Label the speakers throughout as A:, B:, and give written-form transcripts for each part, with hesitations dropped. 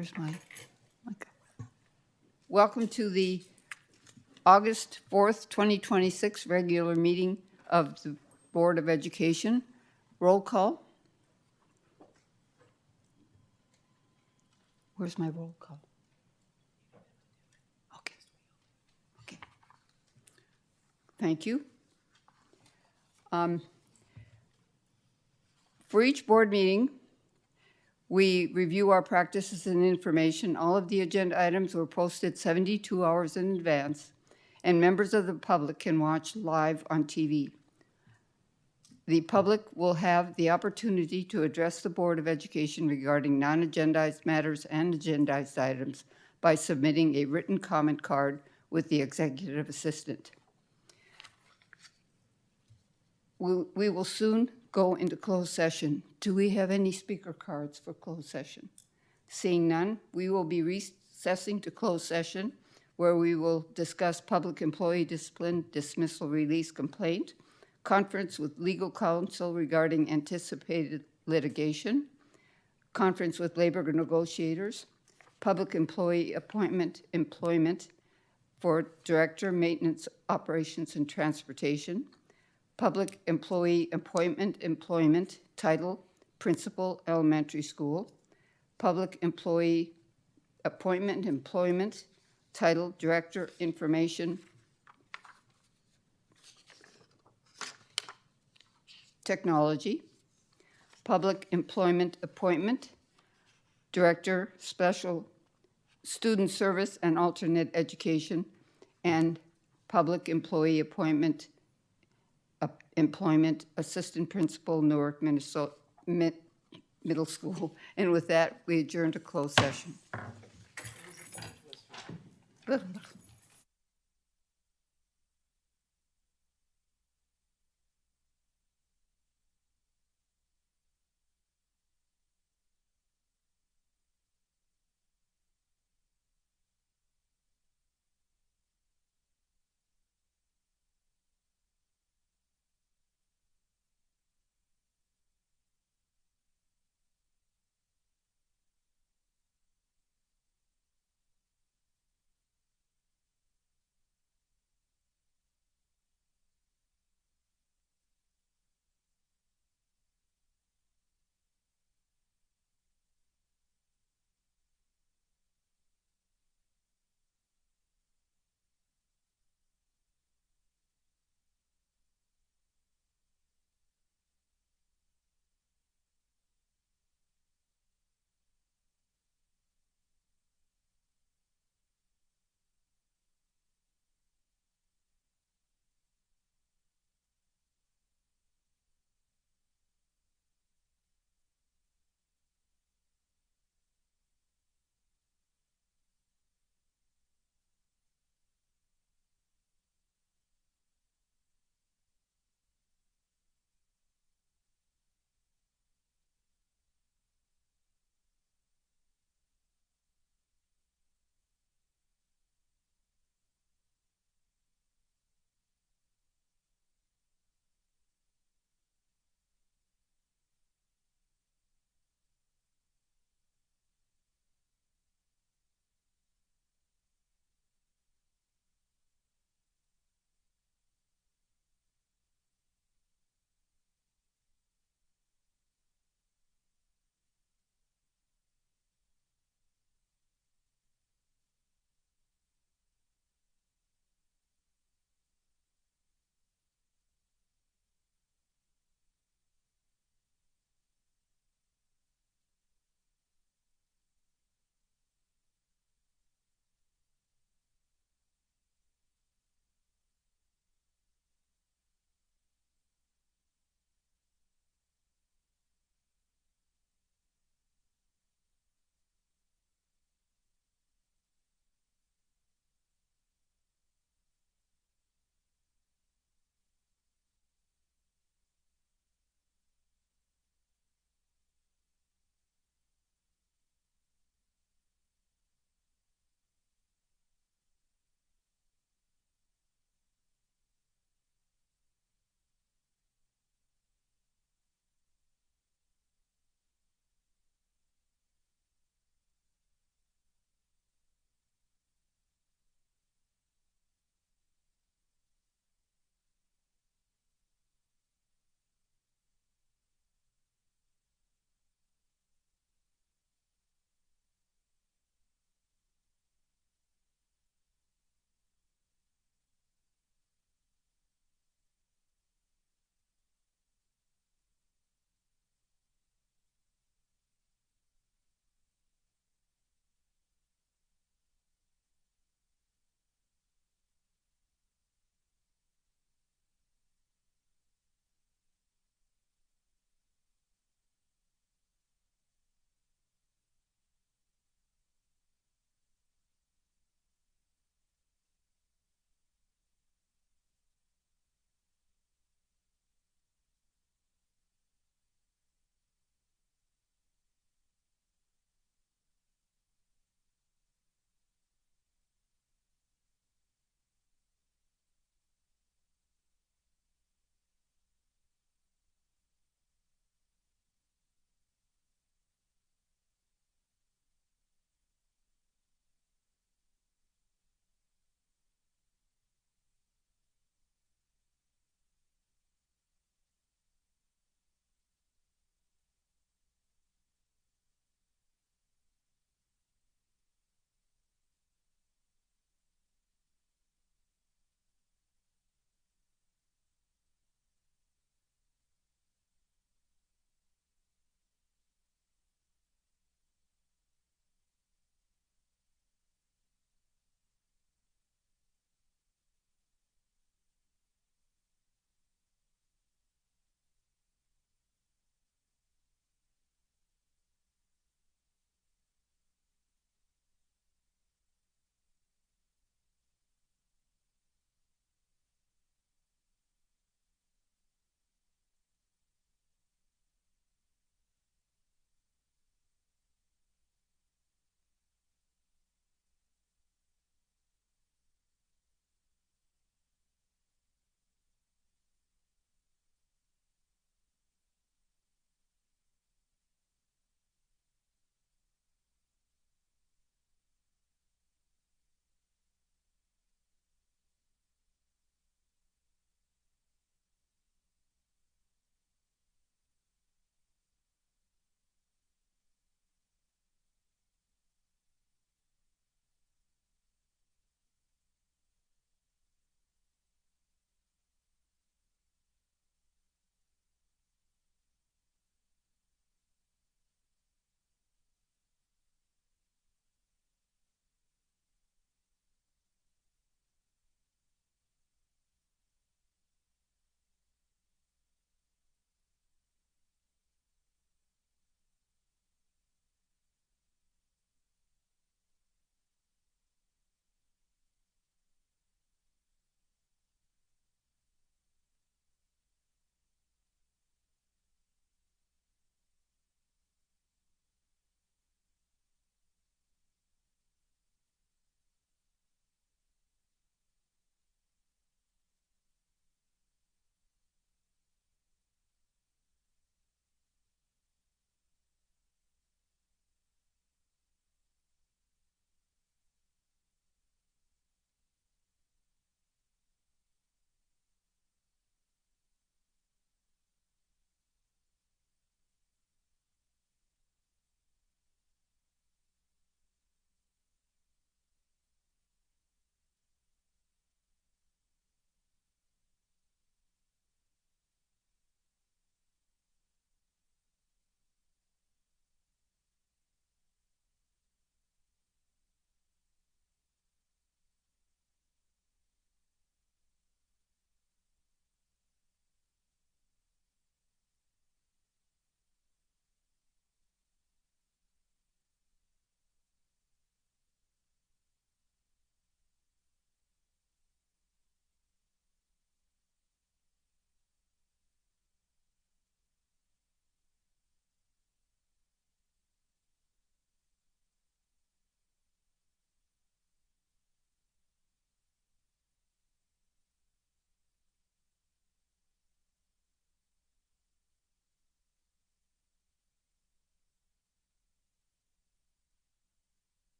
A: Where's my, okay. Welcome to the August 4th, 2026 regular meeting of the Board of Education. Roll call. Where's my roll call? Okay. Okay. Thank you. For each board meeting, we review our practices and information. All of the agenda items were posted 72 hours in advance, and members of the public can watch live on TV. The public will have the opportunity to address the Board of Education regarding non-agendized matters and agendized items by submitting a written comment card with the executive assistant. We will soon go into closed session. Do we have any speaker cards for closed session? Seeing none, we will be recessing to closed session where we will discuss public employee discipline, dismissal, release, complaint, conference with legal counsel regarding anticipated litigation, conference with labor negotiators, public employee appointment, employment for director, maintenance, operations, and transportation, public employee appointment, employment, title, principal, elementary school, public employee appointment, employment, title, director, information, technology, public employment appointment, director, special student service and alternate education, and public employee appointment, employment, assistant principal, Newark, Minnesota, middle school. And with that, we adjourn to closed session.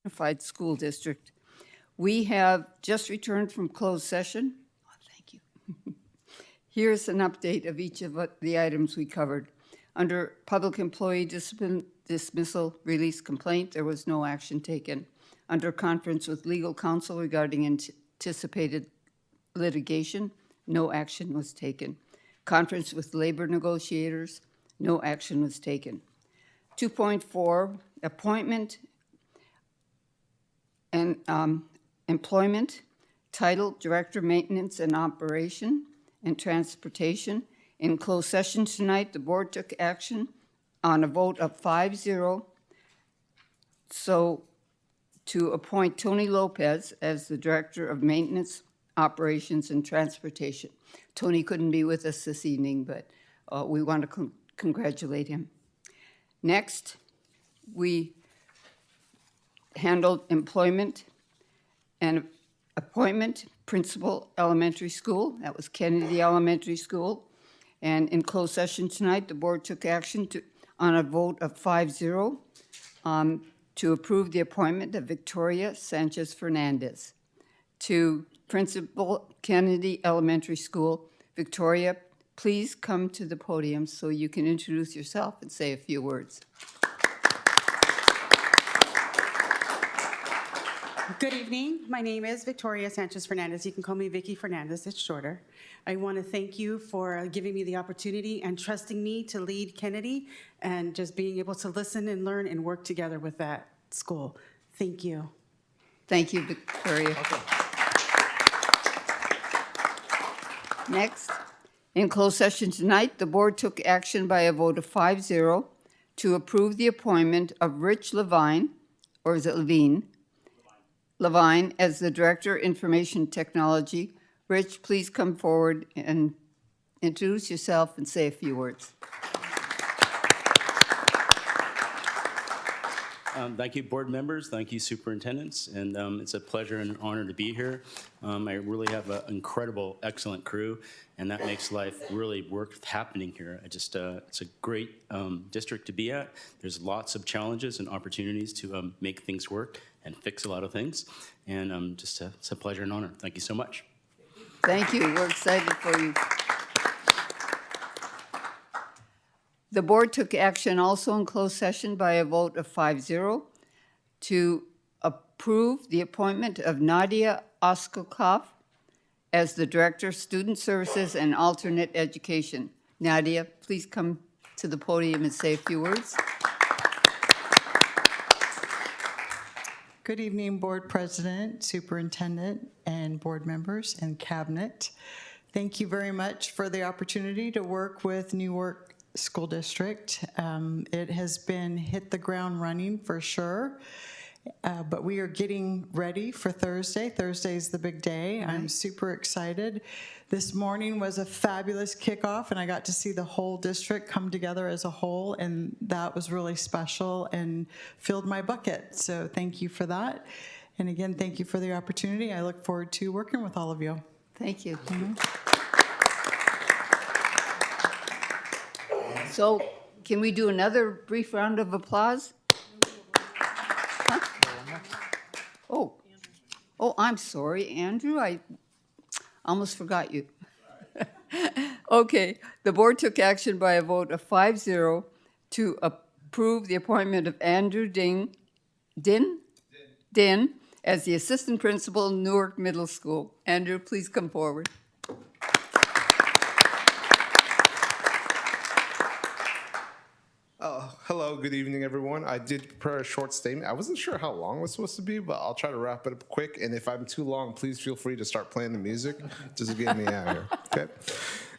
A: Unified School District. We have just returned from closed session. Oh, thank you. Here's an update of each of the items we covered. Under Public Employee Discipline, Dismissal, Release Complaint, there was no action taken. Under Conference with Legal Counsel regarding anticipated litigation, no action was taken. Conference with labor negotiators, no action was taken. 2.4, appointment and employment, title, Director, Maintenance and Operation and Transportation. In closed session tonight, the board took action on a vote of 5-0. So to appoint Tony Lopez as the Director of Maintenance, Operations and Transportation. Tony couldn't be with us this evening, but we want to congratulate him. Next, we handled employment and appointment, principal elementary school. That was Kennedy Elementary School. And in closed session tonight, the board took action on a vote of 5-0 to approve the appointment of Victoria Sanchez Fernandez to Principal Kennedy Elementary School. Victoria, please come to the podium so you can introduce yourself and say a few words.
B: Good evening. My name is Victoria Sanchez Fernandez. You can call me Vicky Fernandez, it's shorter. I want to thank you for giving me the opportunity and trusting me to lead Kennedy and just being able to listen and learn and work together with that school. Thank you.
A: Thank you, Victoria.
C: Okay.
A: Next, in closed session tonight, the board took action by a vote of 5-0 to approve the appointment of Rich Levine, or is it Levine? Levine as the Director, Information Technology. Rich, please come forward and introduce yourself and say a few words.
C: Thank you, board members. Thank you, superintendents. And it's a pleasure and an honor to be here. I really have an incredible, excellent crew, and that makes life really worth happening here. It's a great district to be at. There's lots of challenges and opportunities to make things work and fix a lot of things. And it's a pleasure and honor. Thank you so much.
A: Thank you. We're excited for you. The board took action also in closed session by a vote of 5-0 to approve the appointment of Nadia Oskolkov as the Director of Student Services and Alternate Education. Nadia, please come to the podium and say a few words.
D: Good evening, Board President, Superintendent, and board members and Cabinet. Thank you very much for the opportunity to work with Newark School District. It has been hit the ground running for sure, but we are getting ready for Thursday. Thursday is the big day. I'm super excited. This morning was a fabulous kickoff, and I got to see the whole district come together as a whole, and that was really special and filled my bucket. So thank you for that. And again, thank you for the opportunity. I look forward to working with all of you.
A: Thank you. So can we do another brief round of applause? Huh? Oh, I'm sorry, Andrew. I almost forgot you. Okay, the board took action by a vote of 5-0 to approve the appointment of Andrew Din as the assistant principal in Newark Middle School. Andrew, please come forward.
E: Hello, good evening, everyone. I did prepare a short statement. I wasn't sure how long it was supposed to be, but I'll try to wrap it up quick. And if I'm too long, please feel free to start playing the music just to get me out of here. Okay.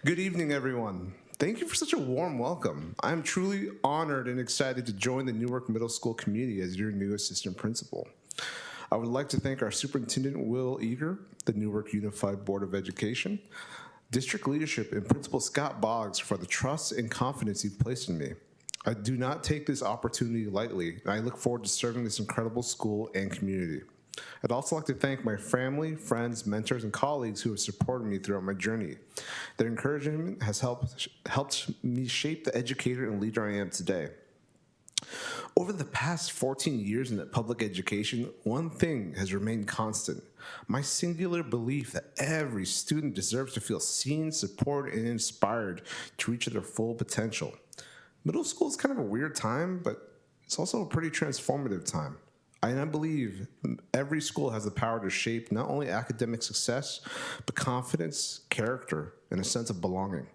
E: Good evening, everyone. Thank you for such a warm welcome. I'm truly honored and excited to join the Newark Middle School community as your new assistant principal. I would like to thank our superintendent, Will Eager, the Newark Unified Board of Education, district leadership, and Principal Scott Boggs for the trust and confidence you've placed in me. I do not take this opportunity lightly, and I look forward to serving this incredible school and community. I'd also like to thank my family, friends, mentors, and colleagues who have supported me throughout my journey. Their encouragement has helped me shape the educator and leader I am today. Over the past 14 years in public education, one thing has remained constant: my singular belief that every student deserves to feel seen, supported, and inspired to reach their full potential. Middle school is kind of a weird time, but it's also a pretty transformative time. And I believe every school has the power to shape not only academic success, but confidence, character, and a sense of belonging.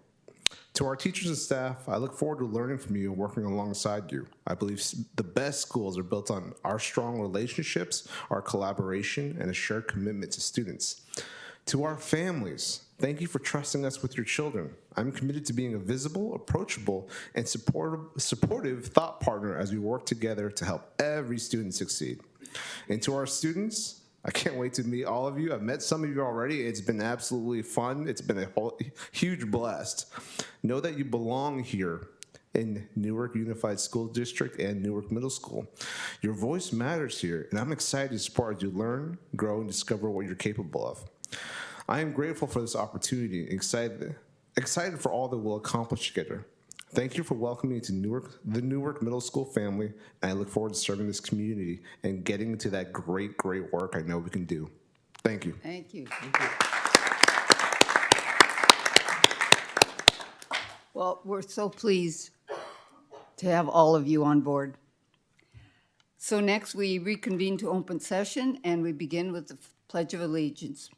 E: To our teachers and staff, I look forward to learning from you and working alongside you. I believe the best schools are built on our strong relationships, our collaboration, and a shared commitment to students. To our families, thank you for trusting us with your children. I'm committed to being a visible, approachable, and supportive thought partner as we work together to help every student succeed. And to our students, I can't wait to meet all of you. I've met some of you already. It's been absolutely fun. It's been a huge blast. Know that you belong here in Newark Unified School District and Newark Middle School. Your voice matters here, and I'm excited to support as you learn, grow, and discover what you're capable of. I am grateful for this opportunity and excited for all that we'll accomplish together. Thank you for welcoming me to the Newark Middle School family, and I look forward to serving this community and getting to that great, great work I know we can do. Thank you.
A: Thank you. Well, we're so pleased to have all of you on board. So next, we reconvene to open session, and we begin with the Pledge of Allegiance.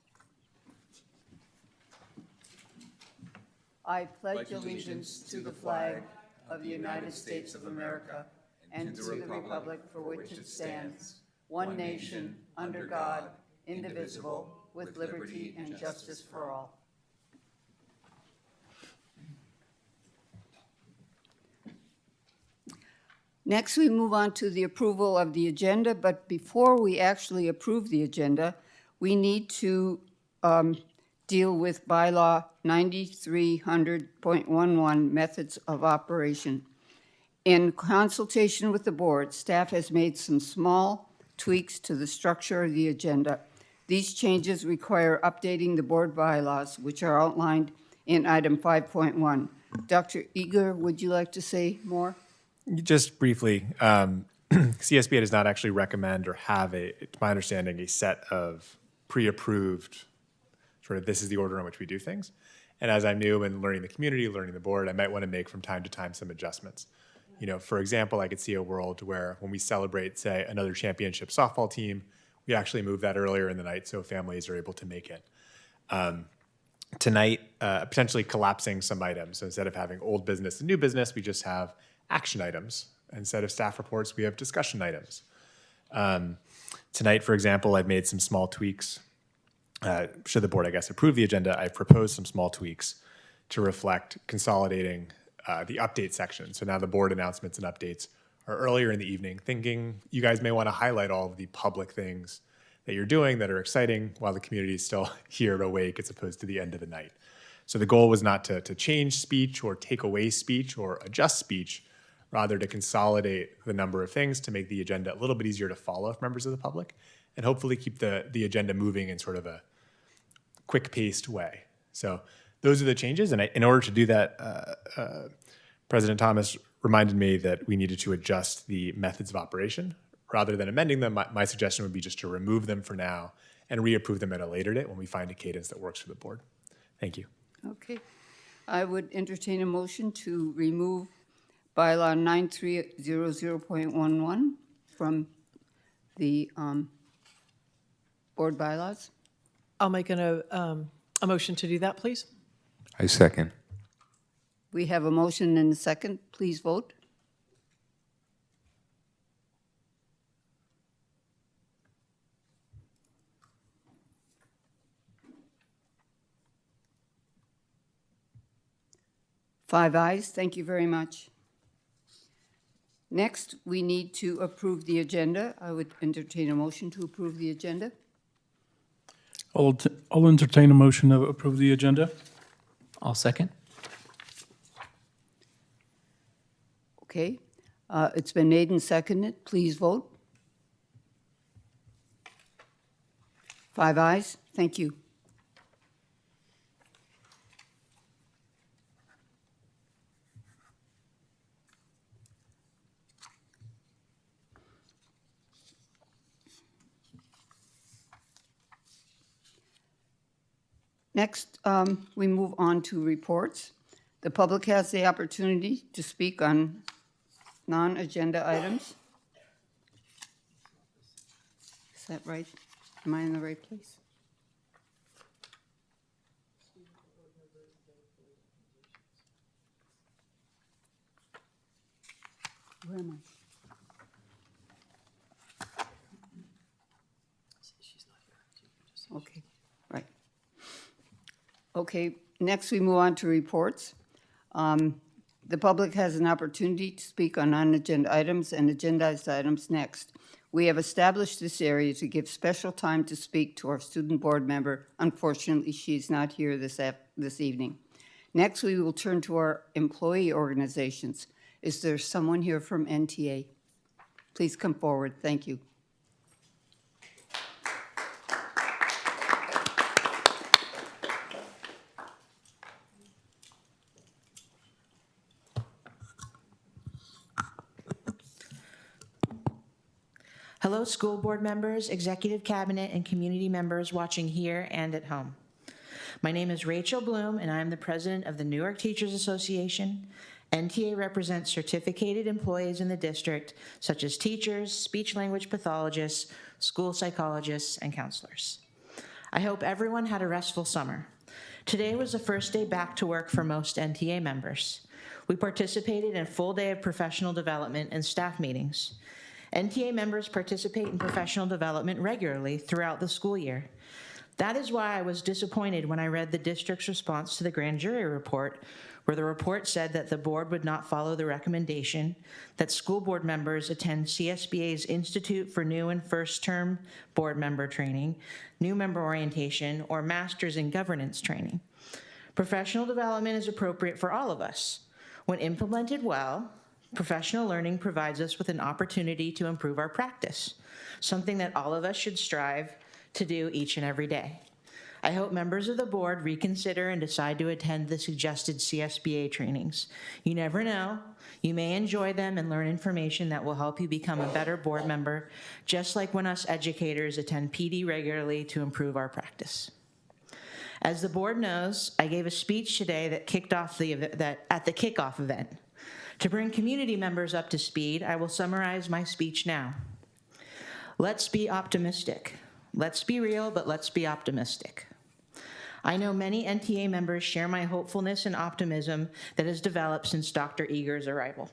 A: I pledge allegiance to the flag of the United States of America and to the republic for which it stands, one nation, under God, indivisible, with liberty and justice for all. Next, we move on to the approval of the agenda, but before we actually approve the agenda, we need to deal with bylaw 9300.11, methods of operation. In consultation with the board, staff has made some small tweaks to the structure of the agenda. These changes require updating the board bylaws, which are outlined in item 5.1. Dr. Eager, would you like to say more?
F: Just briefly, CSBA does not actually recommend or have, to my understanding, a set of pre-approved, sort of this is the order in which we do things. And as I'm new and learning the community, learning the board, I might want to make from time to time some adjustments. You know, for example, I could see a world where when we celebrate, say, another championship softball team, we actually move that earlier in the night so families are able to make it. Tonight, potentially collapsing some items. So instead of having old business and new business, we just have action items. Instead of staff reports, we have discussion items. Tonight, for example, I've made some small tweaks. Should the board, I guess, approve the agenda, I've proposed some small tweaks to reflect consolidating the update section. So now the board announcements and updates are earlier in the evening, thinking you guys may want to highlight all of the public things that you're doing that are exciting while the community is still here awake as opposed to the end of the night. So the goal was not to change speech or take away speech or adjust speech, rather to consolidate the number of things to make the agenda a little bit easier to follow for members of the public and hopefully keep the agenda moving in sort of a quick-paced way. So those are the changes. And in order to do that, President Thomas reminded me that we needed to adjust the methods of operation. Rather than amending them, my suggestion would be just to remove them for now and reapprove them at a later date when we find a cadence that works for the board. Thank you.
A: Okay. I would entertain a motion to remove bylaw 9300.11 from the board bylaws.
G: I'll make a motion to do that, please.
H: I second.
A: We have a motion and a second. Please vote. Five ayes. Thank you very much. Next, we need to approve the agenda. I would entertain a motion to approve the agenda.
I: I'll entertain a motion to approve the agenda.
H: I'll second.
A: Okay. It's been made and seconded. Please vote. Five ayes. Thank you. Next, we move on to reports. The public has the opportunity to speak on non-agenda items. Is that right? Am I in the right place? Where am I? Okay, right. Okay, next we move on to reports. The public has an opportunity to speak on non-agenda items and agendized items next. We have established this area to give special time to speak to our student board member. Unfortunately, she is not here this evening. Next, we will turn to our employee organizations. Is there someone here from NTA? Please come forward. Thank you.
J: Hello, school board members, executive cabinet, and community members watching here and at home. My name is Rachel Bloom, and I'm the president of the Newark Teachers Association. NTA represents certificated employees in the district, such as teachers, speech-language pathologists, school psychologists, and counselors. I hope everyone had a restful summer. Today was the first day back to work for most NTA members. We participated in a full day of professional development and staff meetings. NTA members participate in professional development regularly throughout the school year. That is why I was disappointed when I read the district's response to the grand jury report, where the report said that the board would not follow the recommendation that school board members attend CSBA's Institute for New and First Term Board Member Training, New Member Orientation, or Masters in Governance Training. Professional development is appropriate for all of us. When implemented well, professional learning provides us with an opportunity to improve our practice, something that all of us should strive to do each and every day. I hope members of the board reconsider and decide to attend the suggested CSBA trainings. You never know. You may enjoy them and learn information that will help you become a better board member, just like when us educators attend PD regularly to improve our practice. As the board knows, I gave a speech today that kicked off at the kickoff event. To bring community members up to speed, I will summarize my speech now. Let's be optimistic. Let's be real, but let's be optimistic. I know many NTA members share my hopefulness and optimism that has developed since Dr. Eager's arrival.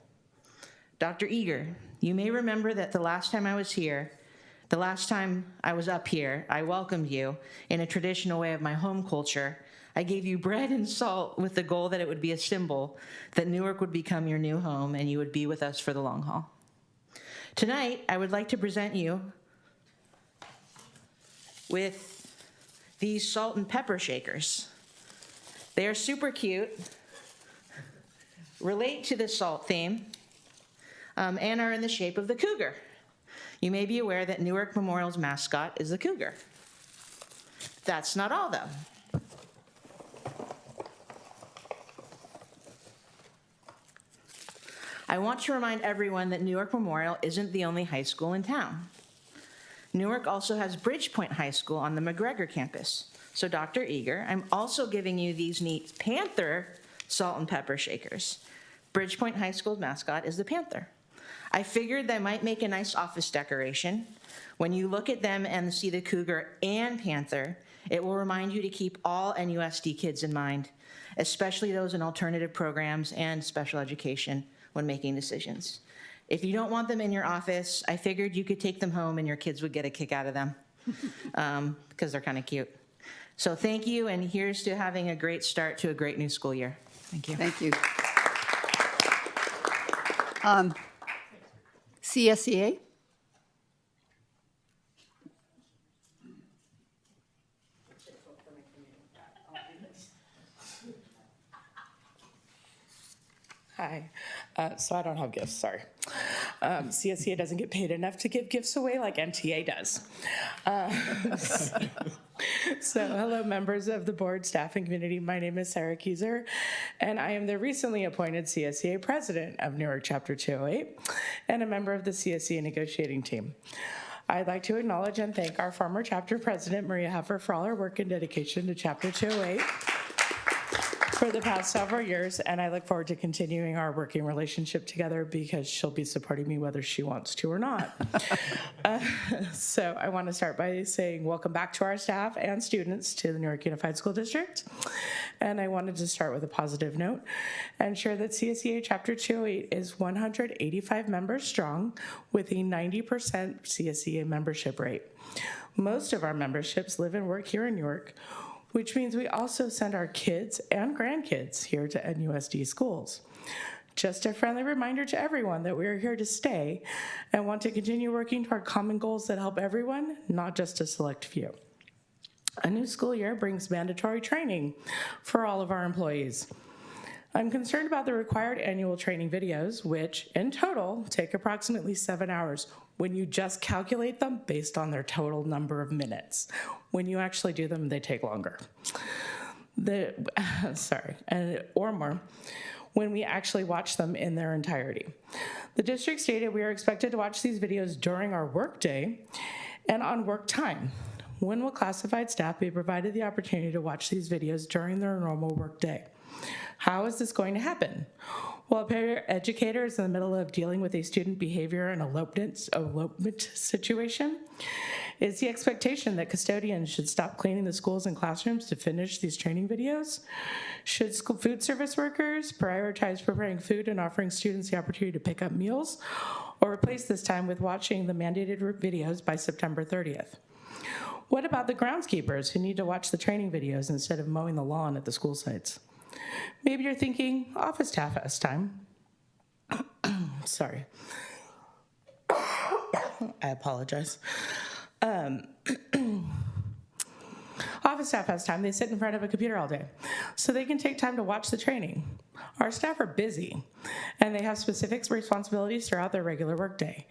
J: Dr. Eager, you may remember that the last time I was up here, I welcomed you in a traditional way of my home culture. I gave you bread and salt with the goal that it would be a symbol that Newark would become your new home and you would be with us for the long haul. Tonight, I would like to present you with these salt and pepper shakers. They are super cute, relate to the salt theme, and are in the shape of the cougar. You may be aware that Newark Memorial's mascot is the cougar. That's not all, though. I want to remind everyone that Newark Memorial isn't the only high school in town. Newark also has Bridgepoint High School on the McGregor campus. So Dr. Eager, I'm also giving you these neat Panther salt and pepper shakers. Bridgepoint High School's mascot is the Panther. I figured they might make a nice office decoration. When you look at them and see the cougar and panther, it will remind you to keep all NUSD kids in mind, especially those in alternative programs and special education when making decisions. If you don't want them in your office, I figured you could take them home and your kids would get a kick out of them because they're kind of cute. So thank you, and here's to having a great start to a great new school year. Thank you.
A: Thank you. CSEA?
K: Hi. So I don't have gifts, sorry. CSEA doesn't get paid enough to give gifts away like NTA does. So hello, members of the board, staff, and community. My name is Sarah Kieser, and I am the recently appointed CSEA president of Newark Chapter 208 and a member of the CSEA negotiating team. I'd like to acknowledge and thank our former chapter president, Maria Heffer, for all her work and dedication to Chapter 208 for the past several years, and I look forward to continuing our working relationship together because she'll be supporting me whether she wants to or not. So I want to start by saying welcome back to our staff and students to the Newark Unified School District. And I wanted to start with a positive note and share that CSEA Chapter 208 is 185 members strong with a 90% CSEA membership rate. Most of our memberships live and work here in Newark, which means we also send our kids and grandkids here to NUSD schools. Just a friendly reminder to everyone that we are here to stay and want to continue working toward common goals that help everyone, not just a select few. A new school year brings mandatory training for all of our employees. I'm concerned about the required annual training videos, which in total take approximately 7 hours when you just calculate them based on their total number of minutes. When you actually do them, they take longer. Or more, when we actually watch them in their entirety. The district stated we are expected to watch these videos during our workday and on work time. When will classified staff be provided the opportunity to watch these videos during their normal workday? How is this going to happen? While a paraeducator is in the middle of dealing with a student behavior and elopement situation, is the expectation that custodians should stop cleaning the schools and classrooms to finish these training videos? Should school food service workers prioritize preparing food and offering students the opportunity to pick up meals, or replace this time with watching the mandated videos by September 30th? What about the groundskeepers who need to watch the training videos instead of mowing the lawn at the school sites? Maybe you're thinking, office staff has time. Sorry. I apologize. Office staff has time. They sit in front of a computer all day, so they can take time to watch the training. Our staff are busy, and they have specific responsibilities throughout their regular workday.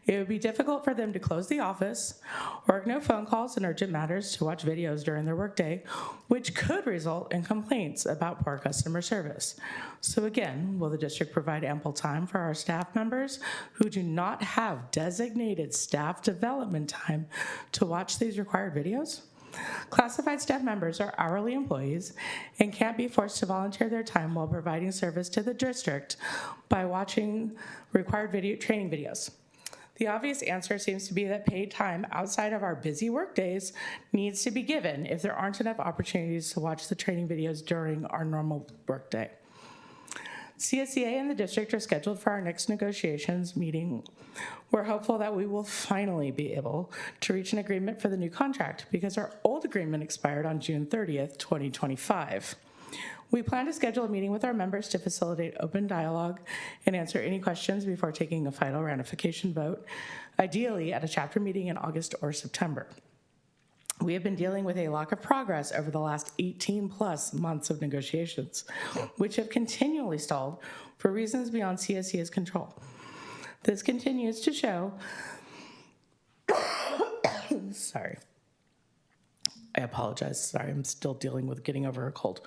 K: It would be difficult for them to close the office or ignore phone calls and urgent matters to watch videos during their workday, which could result in complaints about poor customer service. So again, will the district provide ample time for our staff members who do not have designated staff development time to watch these required videos? Classified staff members are hourly employees and can't be forced to volunteer their time while providing service to the district by watching required training videos. The obvious answer seems to be that paid time outside of our busy work days needs to be given if there aren't enough opportunities to watch the training videos during our normal workday. CSEA and the district are scheduled for our next negotiations meeting. We're hopeful that we will finally be able to reach an agreement for the new contract because our old agreement expired on June 30th, 2025. We plan to schedule a meeting with our members to facilitate open dialogue and answer any questions before taking a final ratification vote, ideally at a chapter meeting in August or September. We have been dealing with a lack of progress over the last 18 plus months of negotiations, which have continually stalled for reasons beyond CSEA's control. This continues to show, sorry, I apologize, sorry, I'm still dealing with getting over a cold.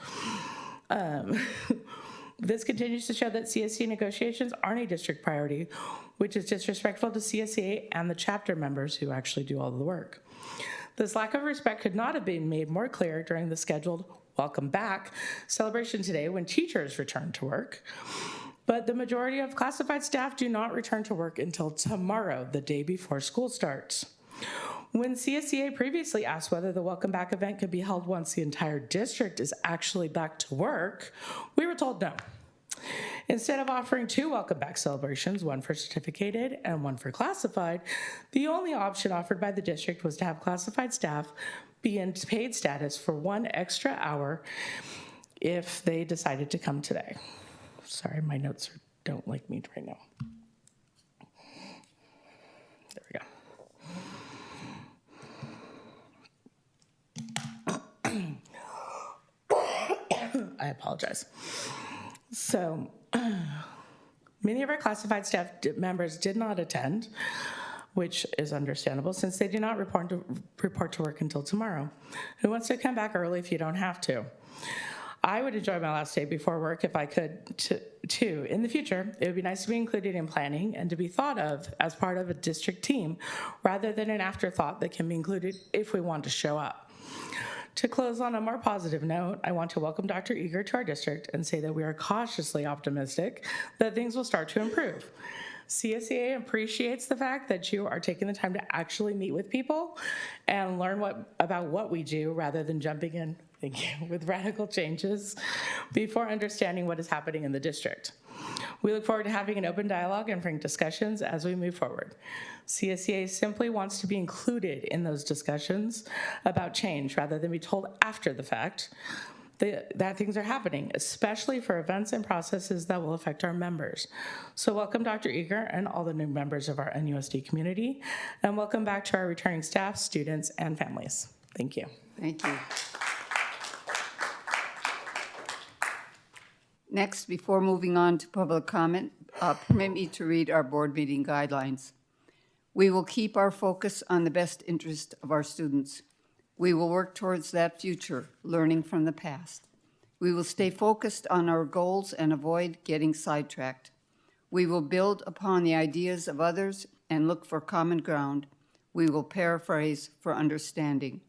K: This continues to show that CSEA negotiations aren't a district priority, which is disrespectful to CSEA and the chapter members who actually do all the work. This lack of respect could not have been made more clear during the scheduled Welcome Back celebration today when teachers return to work. But the majority of classified staff do not return to work until tomorrow, the day before school starts. When CSEA previously asked whether the Welcome Back event could be held once the entire district is actually back to work, we were told no. Instead of offering 2 Welcome Back celebrations, one for certificated and one for classified, the only option offered by the district was to have classified staff be in paid status for 1 extra hour if they decided to come today. Sorry, my notes don't like me right now. There we go. I apologize. So many of our classified staff members did not attend, which is understandable since they do not report to work until tomorrow. Who wants to come back early if you don't have to? I would enjoy my last day before work if I could, too. In the future, it would be nice to be included in planning and to be thought of as part of a district team rather than an afterthought that can be included if we want to show up. To close on a more positive note, I want to welcome Dr. Eager to our district and say that we are cautiously optimistic that things will start to improve. CSEA appreciates the fact that you are taking the time to actually meet with people and learn about what we do rather than jumping in, thank you, with radical changes before understanding what is happening in the district. We look forward to having an open dialogue and frank discussions as we move forward. CSEA simply wants to be included in those discussions about change rather than be told after the fact that things are happening, especially for events and processes that will affect our members. So welcome Dr. Eager and all the new members of our NUSD community, and welcome back to our returning staff, students, and families. Thank you.
A: Thank you. Next, before moving on to public comment, permit me to read our board meeting guidelines. We will keep our focus on the best interest of our students. We will work towards that future, learning from the past. We will stay focused on our goals and avoid getting sidetracked. We will build upon the ideas of others and look for common ground. We will paraphrase for understanding.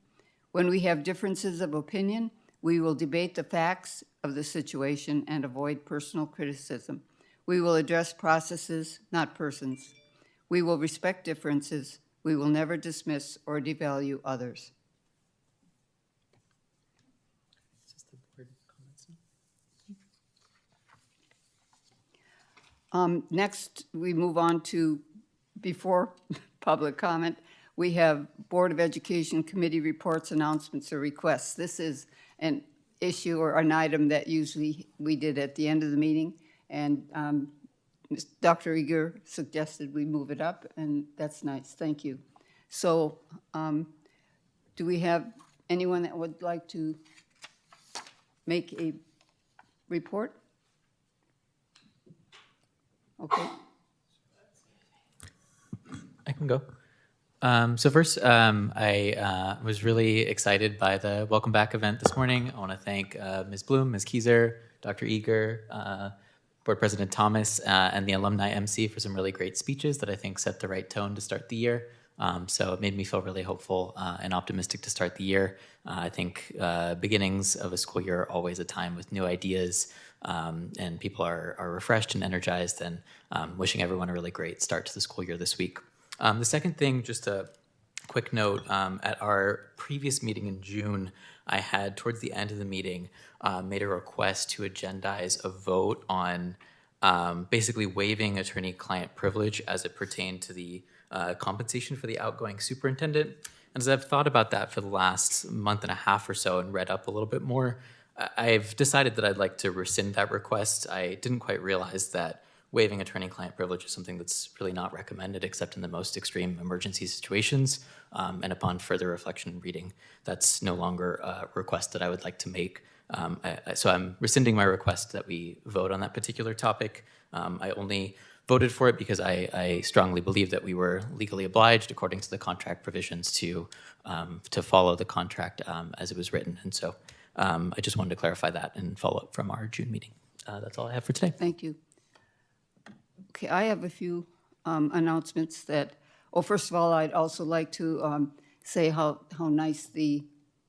A: When we have differences of opinion, we will debate the facts of the situation and avoid personal criticism. We will address processes, not persons. We will respect differences. We will never dismiss or devalue others. Next, we move on to, before public comment, we have Board of Education Committee reports, announcements, or requests. This is an issue or an item that usually we did at the end of the meeting, and Dr. Eager suggested we move it up, and that's nice. Thank you. So do we have anyone that would like to make a report? Okay.
H: I can go. So first, I was really excited by the welcome back event this morning. I want to thank Ms. Bloom, Ms. Kieser, Dr. Eager, Board President Thomas, and the alumni MC for some really great speeches that I think set the right tone to start the year. So it made me feel really hopeful and optimistic to start the year. I think beginnings of a school year are always a time with new ideas, and people are refreshed and energized, and wishing everyone a really great start to the school year this week. The second thing, just a quick note, at our previous meeting in June, I had, towards the end of the meeting, made a request to agendize a vote on basically waiving attorney-client privilege as it pertained to the compensation for the outgoing superintendent. And as I've thought about that for the last month and a half or so and read up a little bit more, I've decided that I'd like to rescind that request. I didn't quite realize that waiving attorney-client privilege is something that's really not recommended except in the most extreme emergency situations. And upon further reflection and reading, that's no longer a request that I would like to make. So I'm rescinding my request that we vote on that particular topic. I only voted for it because I strongly believe that we were legally obliged, according to the contract provisions, to follow the contract as it was written. And so I just wanted to clarify that and follow up from our June meeting. That's all I have for today.
A: Thank you. Okay, I have a few announcements that, first of all, I'd also like to say how nice the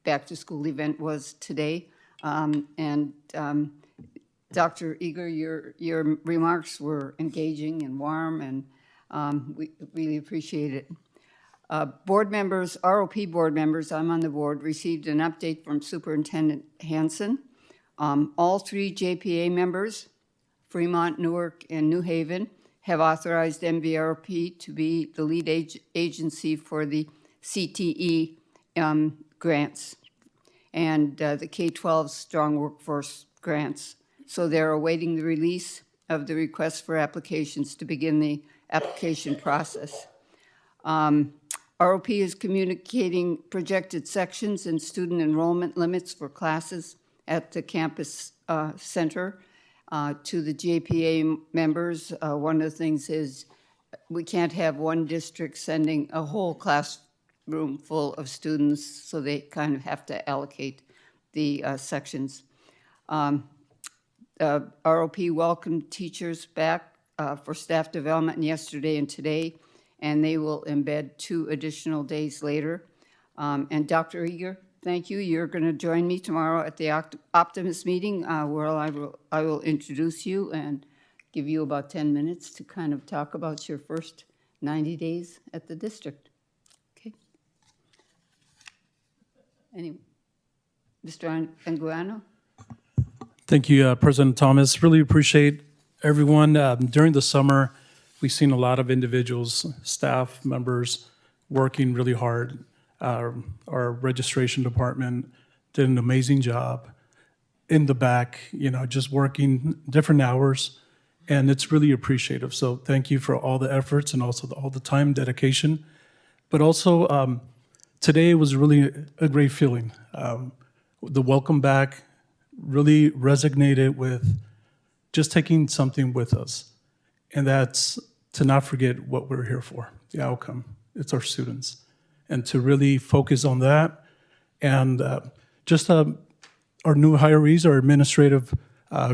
A: back-to-school event was today. And Dr. Eager, your remarks were engaging and warm, and we really appreciate it. Board members, ROP board members, I'm on the board, received an update from Superintendent Hansen. All three JPA members, Fremont, Newark, and New Haven, have authorized MVRP to be the lead agency for the CTE grants and the K-12 Strong Workforce grants. So they're awaiting the release of the request for applications to begin the application process. ROP is communicating projected sections and student enrollment limits for classes at the campus center to the JPA members. One of the things is we can't have one district sending a whole classroom full of students, so they kind of have to allocate the sections. ROP welcomed teachers back for staff development yesterday and today, and they will embed 2 additional days later. And Dr. Eager, thank you. You're going to join me tomorrow at the Optimus meeting where I will introduce you and give you about 10 minutes to kind of talk about your first 90 days at the district. Okay. Anyway, Mr. Anguano?
I: Thank you, President Thomas. Really appreciate everyone. During the summer, we've seen a lot of individuals, staff members, working really hard. Our registration department did an amazing job in the back, just working different hours, and it's really appreciative. So thank you for all the efforts and also all the time, dedication. But also, today was really a great feeling. The welcome back really resonated with just taking something with us, and that's to not forget what we're here for, the outcome. It's our students, and to really focus on that. And just our new hirees, our administrative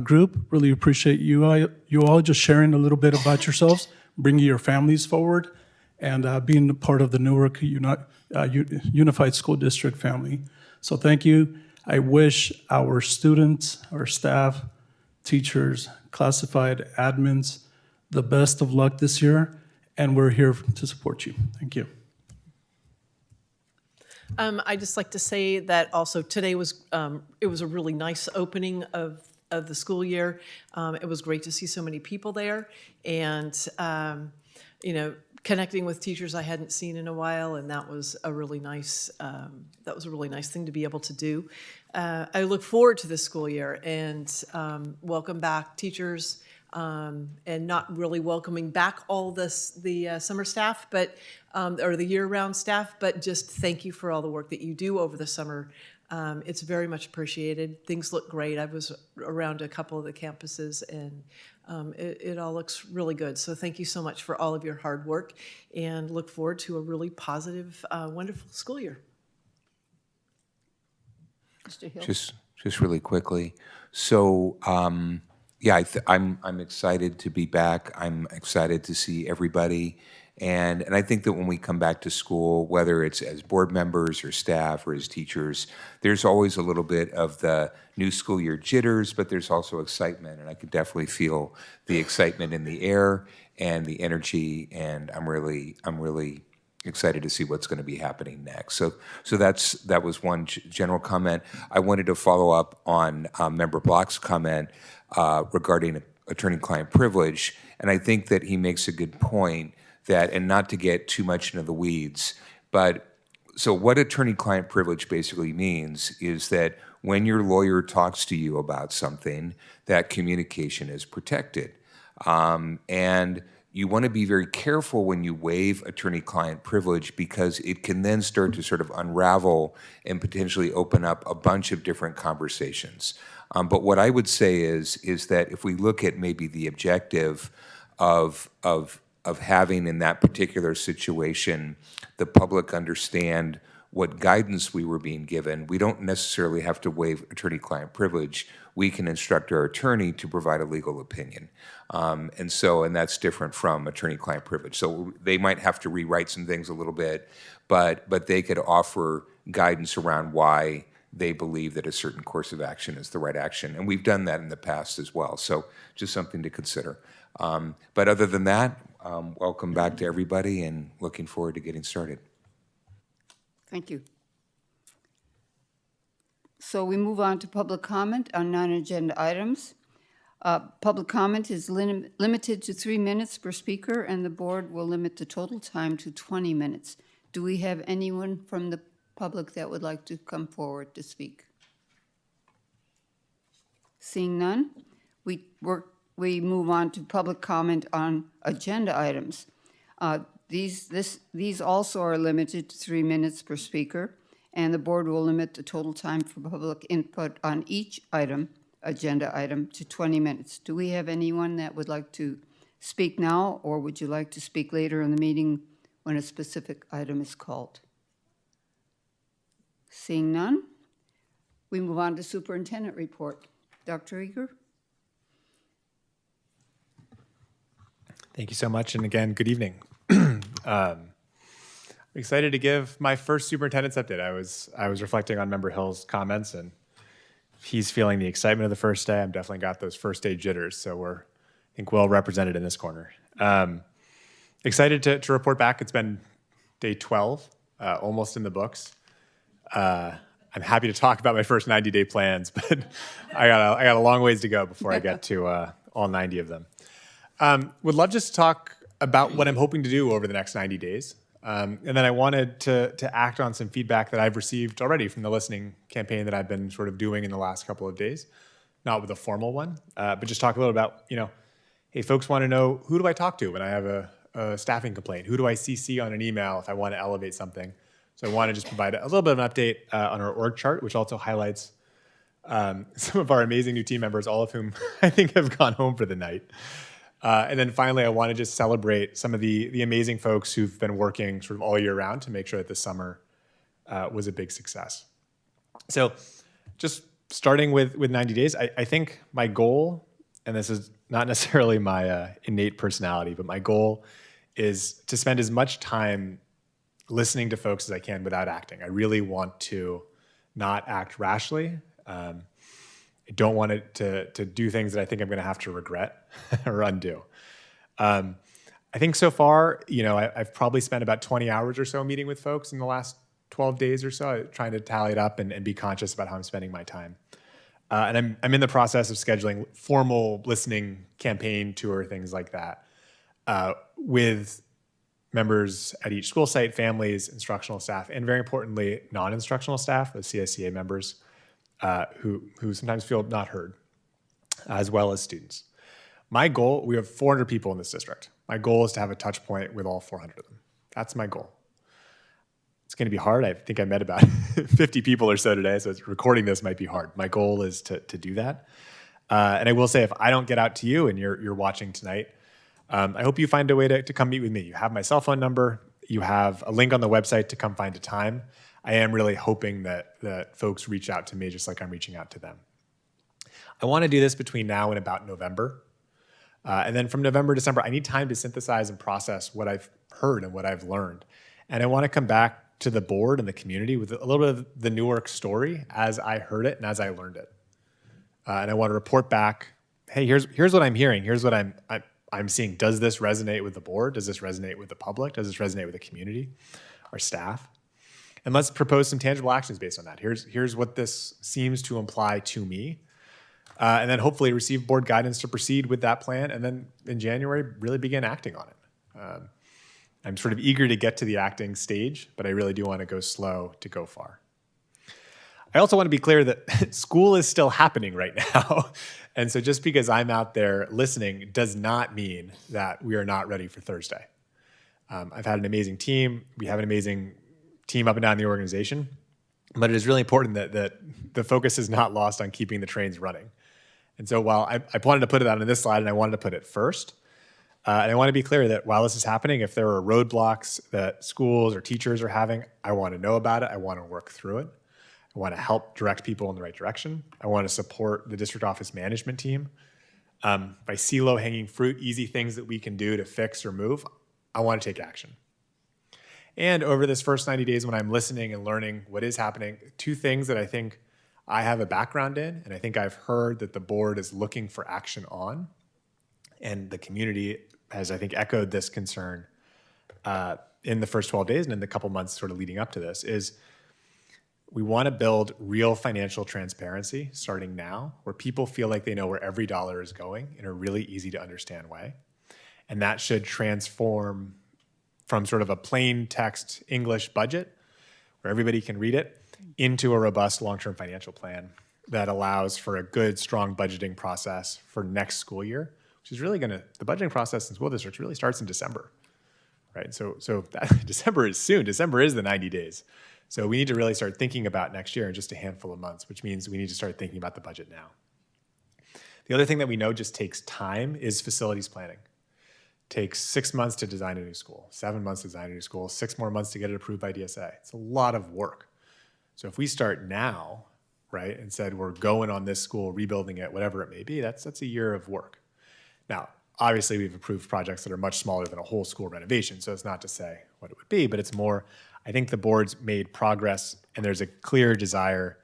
I: group, really appreciate you all just sharing a little bit about yourselves, bringing your families forward, and being a part of the Newark Unified School District family. So thank you. I wish our students, our staff, teachers, classified admins, the best of luck this year, and we're here to support you. Thank you.
G: I'd just like to say that also today was it was a really nice opening of the school year. It was great to see so many people there, and connecting with teachers I hadn't seen in a while, and that was a really nice thing to be able to do. I look forward to this school year and welcome back teachers. And not really welcoming back all the summer staff, but or the year-round staff, but just thank you for all the work that you do over the summer. It's very much appreciated. Things look great. I was around a couple of the campuses, and it all looks really good. So thank you so much for all of your hard work, and look forward to a really positive, wonderful school year.
A: Mr. Hill?
L: Just really quickly. So. Yeah, I'm excited to be back. I'm excited to see everybody. And I think that when we come back to school, whether it's as board members or staff or as teachers, there's always a little bit of the new school year jitters, but there's also excitement. And I could definitely feel the excitement in the air and the energy. And I'm really excited to see what's going to be happening next. So that was one general comment. I wanted to follow up on Member Block's comment regarding attorney-client privilege, and I think that he makes a good point that, and not to get too much into the weeds, but so what attorney-client privilege basically means is that when your lawyer talks to you about something, that communication is protected. And you want to be very careful when you waive attorney-client privilege because it can then start to sort of unravel and potentially open up a bunch of different conversations. But what I would say is that if we look at maybe the objective of having in that particular situation the public understand what guidance we were being given, we don't necessarily have to waive attorney-client privilege. We can instruct our attorney to provide a legal opinion. And that's different from attorney-client privilege. So they might have to rewrite some things a little bit, but they could offer guidance around why they believe that a certain course of action is the right action. And we've done that in the past as well. So just something to consider. But other than that, welcome back to everybody and looking forward to getting started.
A: Thank you. So we move on to public comment on non-agenda items. Public comment is limited to 3 minutes per speaker, and the board will limit the total time to 20 minutes. Do we have anyone from the public that would like to come forward to speak? Seeing none, we move on to public comment on agenda items. These also are limited to 3 minutes per speaker, and the board will limit the total time for public input on each agenda item to 20 minutes. Do we have anyone that would like to speak now, or would you like to speak later in the meeting when a specific item is called? Seeing none, we move on to superintendent report. Dr. Eager?
F: Thank you so much, and again, good evening. I'm excited to give my first superintendent's update. I was reflecting on Member Hill's comments, and he's feeling the excitement of the first day. I've definitely got those first day jitters, so we're, I think, well represented in this corner. Excited to report back. It's been day 12, almost in the books. I'm happy to talk about my first 90-day plans, but I got a long ways to go before I get to all 90 of them. Would love just to talk about what I'm hoping to do over the next 90 days. And then I wanted to act on some feedback that I've received already from the listening campaign that I've been sort of doing in the last couple of days, not with a formal one, but just talk a little about, hey, folks want to know, who do I talk to when I have a staffing complaint? Who do I CC on an email if I want to elevate something? So I want to just provide a little bit of an update on our org chart, which also highlights some of our amazing new team members, all of whom I think have gone home for the night. And then finally, I want to just celebrate some of the amazing folks who've been working sort of all year round to make sure that this summer was a big success. So just starting with 90 days, I think my goal, and this is not necessarily my innate personality, but my goal is to spend as much time listening to folks as I can without acting. I really want to not act rashly. I don't want it to do things that I think I'm going to have to regret or undo. I think so far, I've probably spent about 20 hours or so meeting with folks in the last 12 days or so, trying to tally it up and be conscious about how I'm spending my time. And I'm in the process of scheduling formal listening campaign tour, things like that, with members at each school site, families, instructional staff, and very importantly, non-instructional staff, the CSCA members, who sometimes feel not heard, as well as students. My goal, we have 400 people in this district. My goal is to have a touch point with all 400 of them. That's my goal. It's going to be hard. I think I met about 50 people or so today, so recording this might be hard. My goal is to do that. And I will say, if I don't get out to you and you're watching tonight, I hope you find a way to come meet with me. You have my cell phone number. You have a link on the website to come find a time. I am really hoping that folks reach out to me just like I'm reaching out to them. I want to do this between now and about November. And then from November, December, I need time to synthesize and process what I've heard and what I've learned. And I want to come back to the board and the community with a little bit of the Newark story as I heard it and as I learned it. And I want to report back, hey, here's what I'm hearing. Here's what I'm seeing. Does this resonate with the board? Does this resonate with the public? Does this resonate with the community, our staff? And let's propose some tangible actions based on that. Here's what this seems to imply to me. And then hopefully receive board guidance to proceed with that plan. And then in January, really begin acting on it. I'm sort of eager to get to the acting stage, but I really do want to go slow to go far. I also want to be clear that school is still happening right now. And so just because I'm out there listening does not mean that we are not ready for Thursday. I've had an amazing team. We have an amazing team up and down the organization, but it is really important that the focus is not lost on keeping the trains running. And so while I wanted to put it on this slide and I wanted to put it first, and I want to be clear that while this is happening, if there are roadblocks that schools or teachers are having, I want to know about it. I want to work through it. I want to help direct people in the right direction. I want to support the district office management team. If I see low-hanging fruit, easy things that we can do to fix or move, I want to take action. And over this first 90 days when I'm listening and learning what is happening, two things that I think I have a background in, and I think I've heard that the board is looking for action on, and the community has, I think, echoed this concern in the first 12 days and in the couple months sort of leading up to this, is we want to build real financial transparency starting now, where people feel like they know where every dollar is going in a really easy to understand way. And that should transform from sort of a plain text English budget, where everybody can read it, into a robust long-term financial plan that allows for a good, strong budgeting process for next school year, which is really the budgeting process in school districts really starts in December, right? So that, December is soon. December is the 90 days. So we need to really start thinking about next year in just a handful of months, which means we need to start thinking about the budget now. The other thing that we know just takes time is facilities planning. It takes 6 months to design a new school, 7 months to design a new school, 6 more months to get it approved by DSA. It's a lot of work. So if we start now, right, and said, we're going on this school, rebuilding it, whatever it may be, that's a year of work. Now, obviously, we've approved projects that are much smaller than a whole school renovation, so it's not to say what it would be, but it's more, I think the board's made progress, and there's a clear desire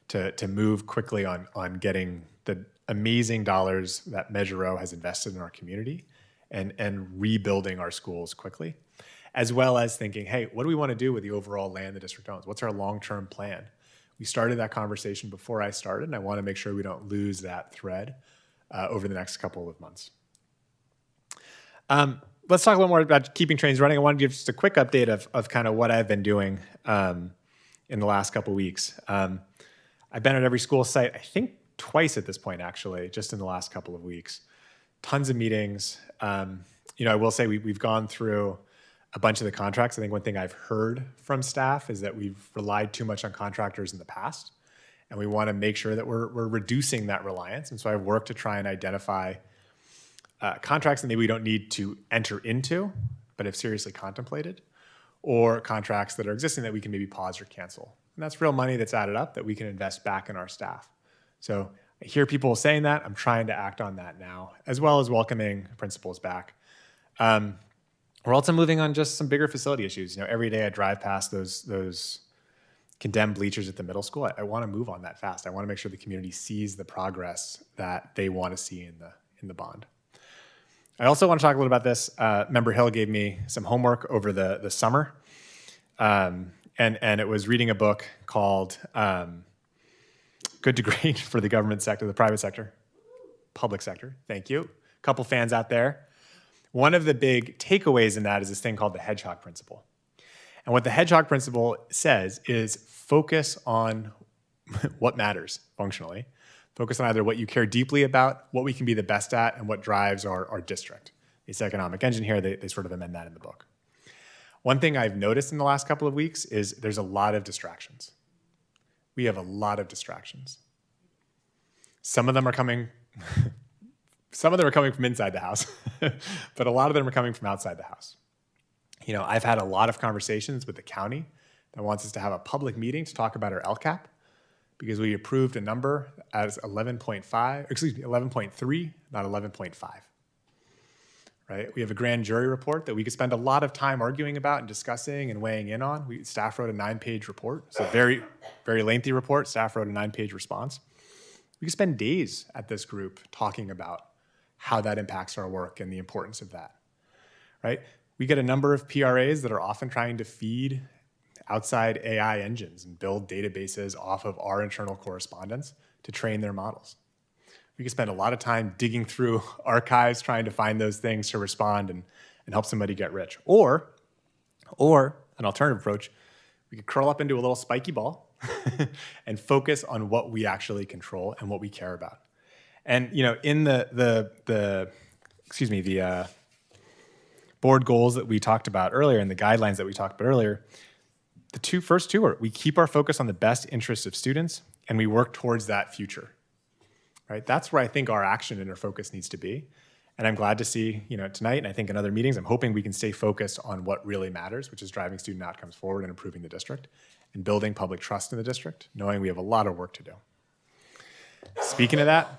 F: to move quickly on getting the amazing dollars that Measure O has invested in our community and rebuilding our schools quickly, as well as thinking, hey, what do we want to do with the overall land the district owns? What's our long-term plan? We started that conversation before I started, and I want to make sure we don't lose that thread over the next couple of months. Let's talk a little more about keeping trains running. I want to give just a quick update of kind of what I've been doing in the last couple weeks. I've been at every school site, I think twice at this point, actually, just in the last couple of weeks. Tons of meetings. I will say we've gone through a bunch of the contracts. I think one thing I've heard from staff is that we've relied too much on contractors in the past, and we want to make sure that we're reducing that reliance. And so I've worked to try and identify contracts that maybe we don't need to enter into, but have seriously contemplated, or contracts that are existing that we can maybe pause or cancel. And that's real money that's added up that we can invest back in our staff. So I hear people saying that. I'm trying to act on that now, as well as welcoming principals back. We're also moving on just some bigger facility issues. Every day I drive past those condemned bleachers at the middle school. I want to move on that fast. I want to make sure the community sees the progress that they want to see in the bond. I also want to talk a little about this. Member Hill gave me some homework over the summer. And it was reading a book called Good to Great for the government sector, the private sector, public sector. Thank you. A couple fans out there. One of the big takeaways in that is this thing called the hedgehog principle. And what the hedgehog principle says is focus on what matters functionally. Focus on either what you care deeply about, what we can be the best at, and what drives our district. This economic engine here, they sort of amend that in the book. One thing I've noticed in the last couple of weeks is there's a lot of distractions. We have a lot of distractions. Some of them are coming from inside the house, but a lot of them are coming from outside the house. I've had a lot of conversations with the county that wants us to have a public meeting to talk about our LCAP because we approved a number as 11.3, not 11.5. Right? We have a grand jury report that we could spend a lot of time arguing about and discussing and weighing in on. Staff wrote a 9-page report. It's a very, very lengthy report. Staff wrote a 9-page response. We could spend days at this group talking about how that impacts our work and the importance of that, right? We get a number of PRAs that are often trying to feed outside AI engines and build databases off of our internal correspondence to train their models. We could spend a lot of time digging through archives, trying to find those things to respond and help somebody get rich. Or an alternative approach, we could curl up into a little spiky ball and focus on what we actually control and what we care about. And in the board goals that we talked about earlier and the guidelines that we talked about earlier, the first two are we keep our focus on the best interests of students and we work towards that future. Right? That's where I think our action and our focus needs to be. And I'm glad to see, tonight, and I think in other meetings, I'm hoping we can stay focused on what really matters, which is driving student outcomes forward and improving the district and building public trust in the district, knowing we have a lot of work to do. Speaking of that,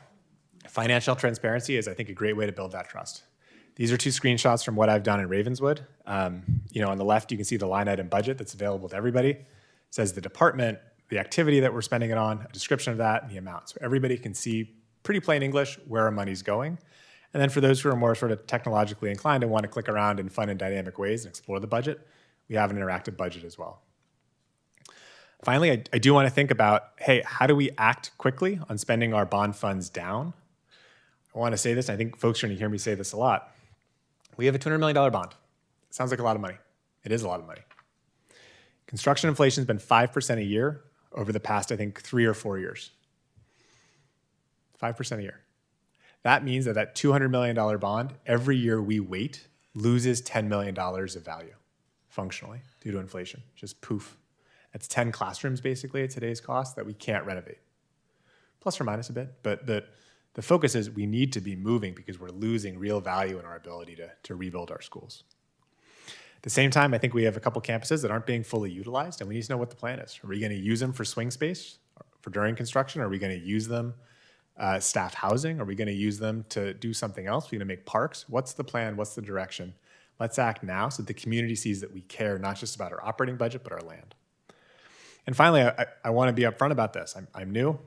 F: financial transparency is, I think, a great way to build that trust. These are two screenshots from what I've done in Ravenswood. On the left, you can see the line item budget that's available to everybody. It says the department, the activity that we're spending it on, a description of that, and the amount. So everybody can see pretty plain English where our money's going. And then for those who are more sort of technologically inclined and want to click around in fun and dynamic ways and explore the budget, we have an interactive budget as well. Finally, I do want to think about, hey, how do we act quickly on spending our bond funds down? I want to say this, I think folks are going to hear me say this a lot. We have a $200 million bond. It sounds like a lot of money. It is a lot of money. Construction inflation has been 5% a year over the past, I think, 3 or 4 years. 5% a year. That means that $200 million bond, every year we wait, loses $10 million of value, functionally, due to inflation. Just poof. That's 10 classrooms, basically, at today's cost that we can't renovate. Plus or minus a bit. But the focus is we need to be moving because we're losing real value in our ability to rebuild our schools. At the same time, I think we have a couple campuses that aren't being fully utilized, and we need to know what the plan is. Are we going to use them for swing space for during construction? Are we going to use them staff housing? Are we going to use them to do something else? Are we going to make parks? What's the plan? What's the direction? Let's act now so that the community sees that we care not just about our operating budget, but our land. And finally, I want to be upfront about this. I'm new.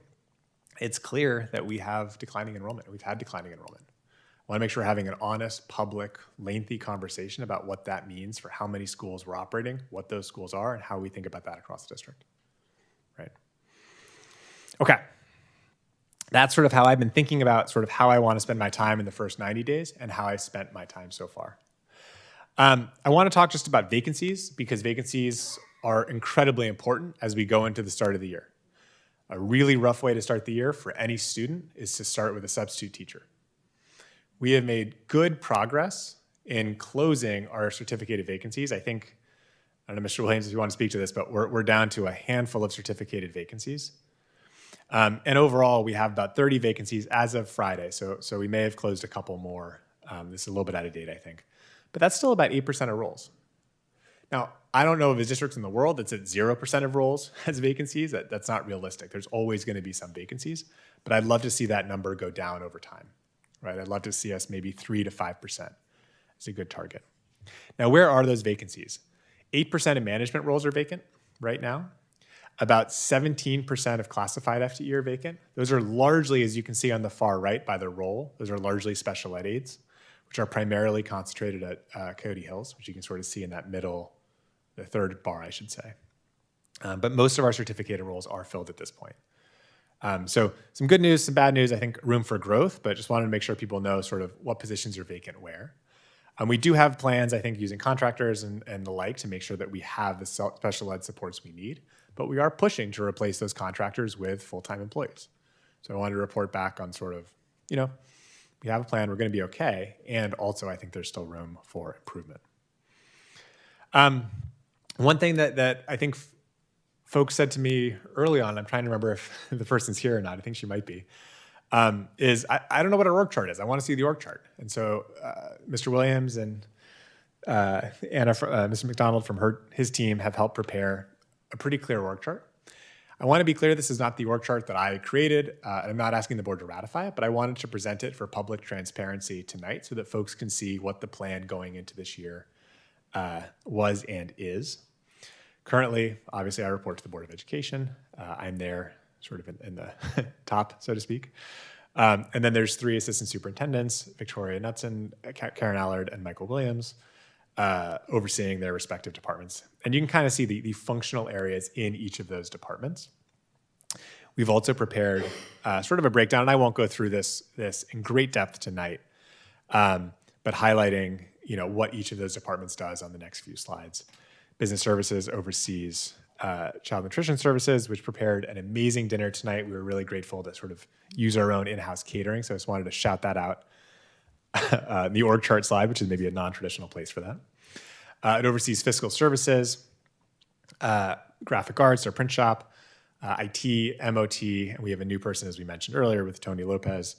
F: It's clear that we have declining enrollment. We've had declining enrollment. I want to make sure we're having an honest, public, lengthy conversation about what that means for how many schools we're operating, what those schools are, and how we think about that across the district. Right? Okay. That's sort of how I've been thinking about sort of how I want to spend my time in the first 90 days and how I've spent my time so far. I want to talk just about vacancies because vacancies are incredibly important as we go into the start of the year. A really rough way to start the year for any student is to start with a substitute teacher. We have made good progress in closing our certificated vacancies. I don't know, Mr. Williams, if you want to speak to this, but we're down to a handful of certificated vacancies. And overall, we have about 30 vacancies as of Friday, so we may have closed a couple more. This is a little bit out of date, I think. But that's still about 8% of roles. Now, I don't know of a district in the world that's at 0% of roles as vacancies. That's not realistic. There's always going to be some vacancies, but I'd love to see that number go down over time, right? I'd love to see us maybe 3 to 5%. It's a good target. Now, where are those vacancies? 8% of management roles are vacant right now. About 17% of classified FTE are vacant. Those are largely, as you can see on the far right by the role, those are largely special ed aides, which are primarily concentrated at Coyote Hills, which you can sort of see in that middle, the third bar, I should say. But most of our certificated roles are filled at this point. So some good news, some bad news, I think room for growth, but just wanted to make sure people know sort of what positions are vacant where. We do have plans, I think, using contractors and the like to make sure that we have the special ed supports we need, but we are pushing to replace those contractors with full-time employees. So I wanted to report back on sort of, we have a plan, we're going to be okay, and also I think there's still room for improvement. One thing that I think folks said to me early on, I'm trying to remember if the person's here or not, I think she might be, is I don't know what an org chart is. I want to see the org chart. And so Mr. Williams and Mr. McDonald from his team have helped prepare a pretty clear org chart. I want to be clear, this is not the org chart that I created. I'm not asking the board to ratify it, but I wanted to present it for public transparency tonight so that folks can see what the plan going into this year was and is. Currently, obviously, I report to the Board of Education. I'm there sort of in the top, so to speak. And then there's 3 assistant superintendents, Victoria Knutson, Karen Allard, and Michael Williams, overseeing their respective departments. And you can kind of see the functional areas in each of those departments. We've also prepared sort of a breakdown, and I won't go through this in great depth tonight, but highlighting what each of those departments does on the next few slides. Business Services oversees Child Nutrition Services, which prepared an amazing dinner tonight. We were really grateful to sort of use our own in-house catering, so I just wanted to shout that out. The org chart slide, which is maybe a non-traditional place for that. It oversees Fiscal Services, Graphic Arts, our print shop, IT, MOT, and we have a new person, as we mentioned earlier, with Tony Lopez,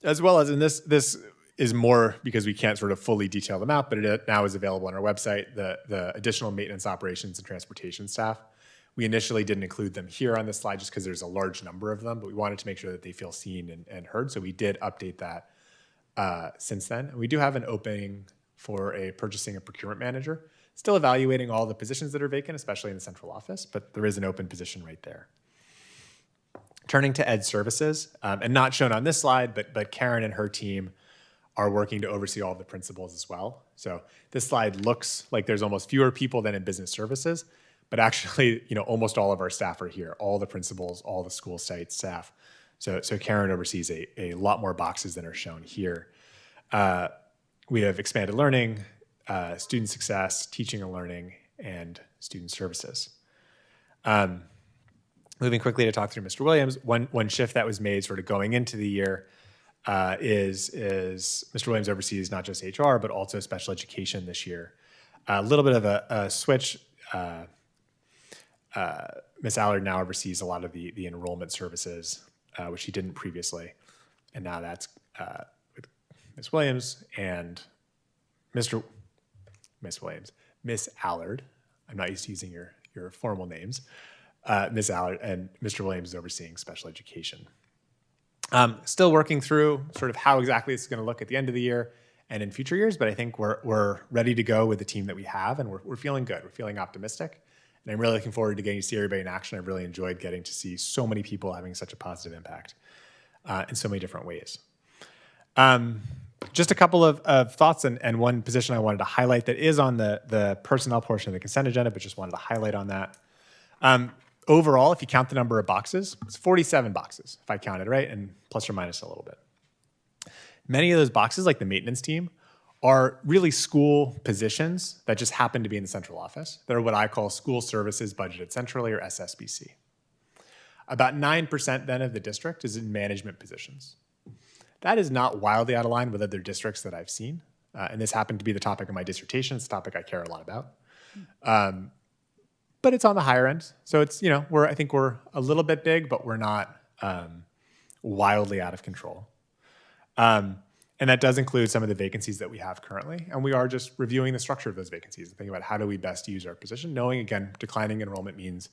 F: as well as, and this is more because we can't sort of fully detail them out, but it now is available on our website, the additional maintenance operations and transportation staff. We initially didn't include them here on this slide just because there's a large number of them, but we wanted to make sure that they feel seen and heard, so we did update that since then. And we do have an opening for a purchasing and procurement manager, still evaluating all the positions that are vacant, especially in the central office, but there is an open position right there. Turning to Ed Services, and not shown on this slide, but Karen and her team are working to oversee all of the principals as well. So this slide looks like there's almost fewer people than in Business Services, but actually, almost all of our staff are here, all the principals, all the school site staff. So Karen oversees a lot more boxes than are shown here. We have expanded learning, student success, teaching and learning, and student services. Moving quickly to talk through Mr. Williams, one shift that was made sort of going into the year is Mr. Williams oversees not just HR, but also special education this year. A little bit of a switch. Ms. Allard now oversees a lot of the enrollment services, which she didn't previously. And now that's with Ms. Williams and Miss Allard. I'm not used to using your formal names. Ms. Allard and Mr. Williams is overseeing special education. Still working through sort of how exactly it's going to look at the end of the year and in future years, but I think we're ready to go with the team that we have, and we're feeling good. We're feeling optimistic, and I'm really looking forward to getting to see everybody in action. I've really enjoyed getting to see so many people having such a positive impact in so many different ways. Just a couple of thoughts and one position I wanted to highlight that is on the personnel portion of the consent agenda, but just wanted to highlight on that. Overall, if you count the number of boxes, it's 47 boxes, if I counted right, and plus or minus a little bit. Many of those boxes, like the maintenance team, are really school positions that just happen to be in the central office. They're what I call school services budgeted centrally, or SSBC. About 9% then of the district is in management positions. That is not wildly out of line with other districts that I've seen. And this happened to be the topic of my dissertation. It's a topic I care a lot about. But it's on the higher end. So it's, I think we're a little bit big, but we're not wildly out of control. And that does include some of the vacancies that we have currently. And we are just reviewing the structure of those vacancies and thinking about how do we best use our position, knowing, again, declining enrollment means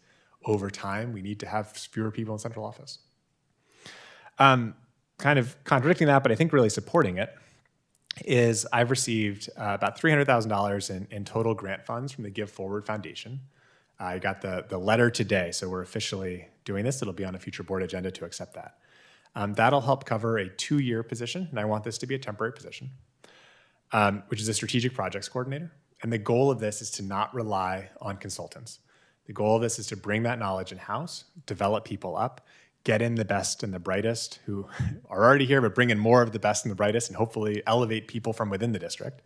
F: over time we need to have fewer people in central office. Kind of contradicting that, but I think really supporting it, is I've received about $300,000 in total grant funds from the Give Forward Foundation. I got the letter today, so we're officially doing this. It'll be on a future board agenda to accept that. That'll help cover a 2-year position, and I want this to be a temporary position, which is a strategic projects coordinator. And the goal of this is to not rely on consultants. The goal of this is to bring that knowledge in-house, develop people up, get in the best and the brightest who are already here, but bring in more of the best and the brightest, and hopefully elevate people from within the district